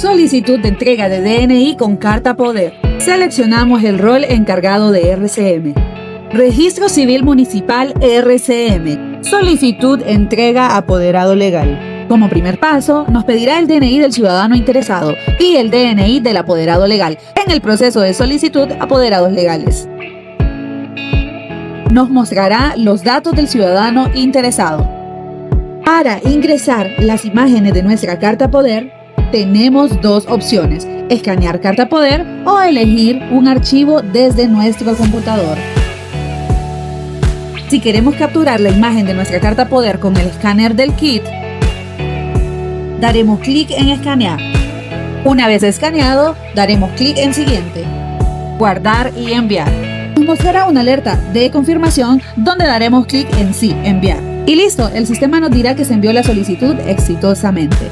Solicitud de entrega de DNI con carta poder. Seleccionamos el rol encargado de RCM. Registro Civil Municipal RCM. Solicitud entrega apoderado legal. Como primer paso, nos pedirá el DNI del ciudadano interesado y el DNI del apoderado legal en el proceso de solicitud apoderados legales. Nos mostrará los datos del ciudadano interesado. Para ingresar las imágenes de nuestra carta poder, tenemos dos opciones: escanear carta poder o elegir un archivo desde nuestro computador. Si queremos capturar la imagen de nuestra carta poder con el escáner del kit, daremos clic en escanear. Una vez escaneado, daremos clic en siguiente, guardar y enviar. Nos mostrará una alerta de confirmación donde daremos clic en sí, enviar. Y listo, el sistema nos dirá que se envió la solicitud exitosamente.